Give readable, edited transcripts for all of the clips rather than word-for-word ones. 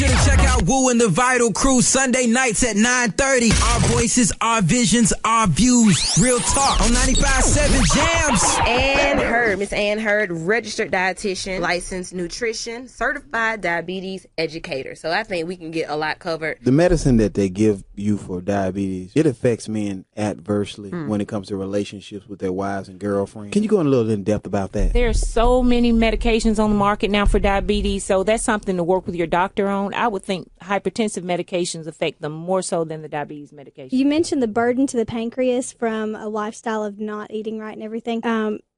sure to check out Woo and the Vital Crew Sunday nights at 9:30. Our voices, our visions, our views. Real talk on 95.7 Jams. Ann Hurd, Miss Ann Hurd, registered dietitian, licensed nutrition, certified diabetes educator. So I think we can get a lot covered. The medicine that they give you for diabetes, it affects men adversely when it comes to relationships with their wives and girlfriends. Can you go in a little in depth about that? There's so many medications on the market now for diabetes, so that's something to work with your doctor on. I would think hypertensive medications affect them more so than the diabetes medication. You mentioned the burden to the pancreas from a lifestyle of not eating right and everything.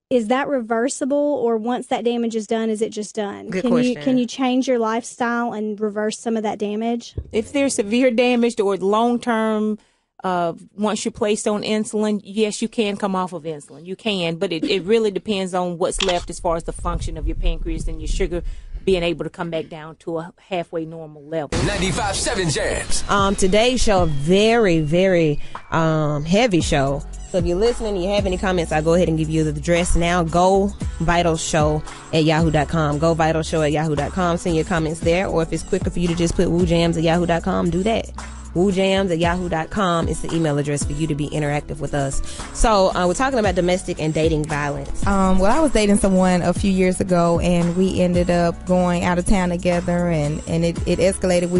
Is that reversible, or once that damage is done, is it just done? Good question. Can you change your lifestyle and reverse some of that damage? If there's severe damage or long-term, once you're placed on insulin, yes, you can come off of insulin. You can, but it really depends on what's left as far as the function of your pancreas and your sugar being able to come back down to a halfway normal level. 95.7 Jams. Today's show, very, very heavy show. So if you're listening and you have any comments, I'll go ahead and give you the address now. Go Vital Show at yahoo.com. Go Vital Show at yahoo.com. Send your comments there. Or if it's quicker for you to just put woojams at yahoo.com, do that. woojams at yahoo.com is the email address for you to be interactive with us. So we're talking about domestic and dating violence. Well, I was dating someone a few years ago, and we ended up going out of town together, and it escalated.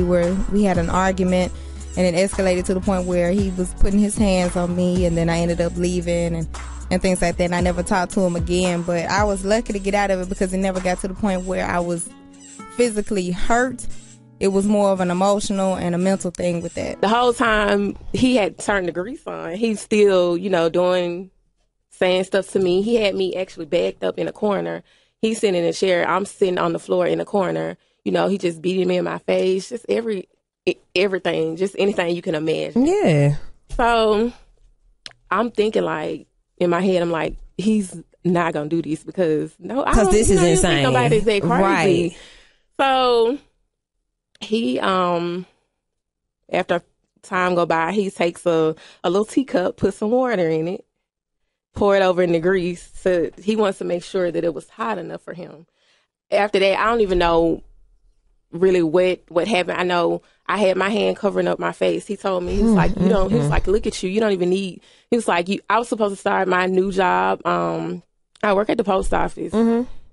We had an argument, and it escalated to the point where he was putting his hands on me, and then I ended up leaving and things like that. And I never talked to him again, but I was lucky to get out of it because it never got to the point where I was physically hurt. It was more of an emotional and a mental thing with that. The whole time he had turned the grease on, he's still, saying stuff to me. He had me actually backed up in a corner. He's sitting in a chair. I'm sitting on the floor in a corner. He just beating me in my face. Just everything, just anything you can imagine. Yeah. So I'm thinking, like, in my head, I'm like, he's not going to do this because this is insane. Nobody's that crazy. Right. So he, after time go by, he takes a little teacup, put some water in it, pour it over in the grease. So he wants to make sure that it was hot enough for him. After that, I don't even know really what happened. I know I had my hand covering up my face. He told me, he was like, he was like, look at you. You don't even need, he was like, I was supposed to start my new job. I work at the post office.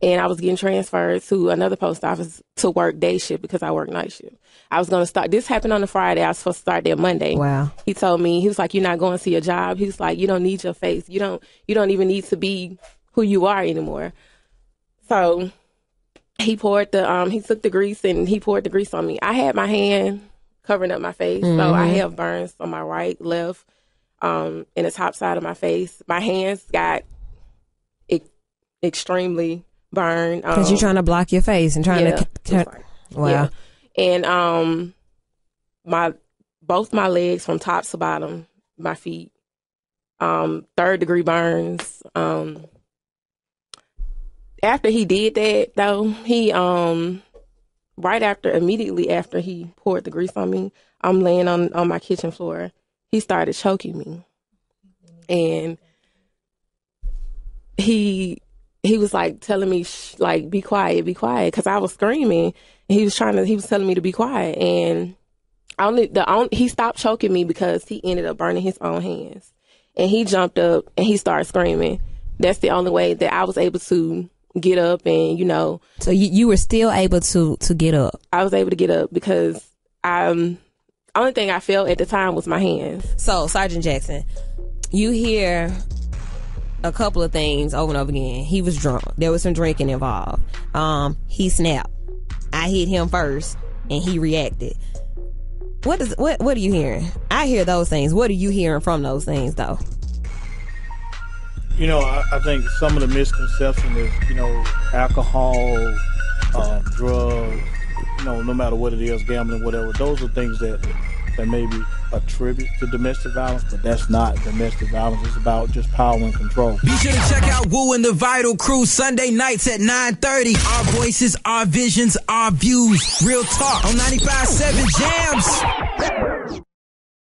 And I was getting transferred to another post office to work day shift because I work night shift. I was going to start. This happened on a Friday. I was supposed to start there Monday. Wow. He told me, he was like, you're not going to your job. He was like, you don't need your face. You don't even need to be who you are anymore. So he poured he took the grease and he poured the grease on me. I had my hand covering up my face. So I have burns on my right, left, in the top side of my face. My hands got extremely burn because you're trying to block your face and trying to wow. Yeah. And both my legs from top to bottom, my feet, 3rd degree burns. After he did that though, he immediately after he poured the grease on me, I'm laying on my kitchen floor. He started choking me, and he was like telling me, like, be quiet, because I was screaming. And he was telling me to be quiet. And he stopped choking me because he ended up burning his own hands. And he jumped up and he started screaming. That's the only way that I was able to get up and, So you were still able to get up? I was able to get up because only thing I felt at the time was my hands. So, Sergeant Jackson, you hear a couple of things over and over again. He was drunk. There was some drinking involved. He snapped. I hit him first, and he reacted. What are you hearing? I hear those things. What are you hearing from those things, though? I think some of the misconception is, alcohol, drugs, no matter what it is, gambling, whatever. Those are things that maybe attribute to domestic violence, but that's not domestic violence. It's about just power and control. Be sure to check out Woo and the Vital Crew Sunday nights at 9:30. Our voices, our visions, our views. Real talk on 95.7 Jams.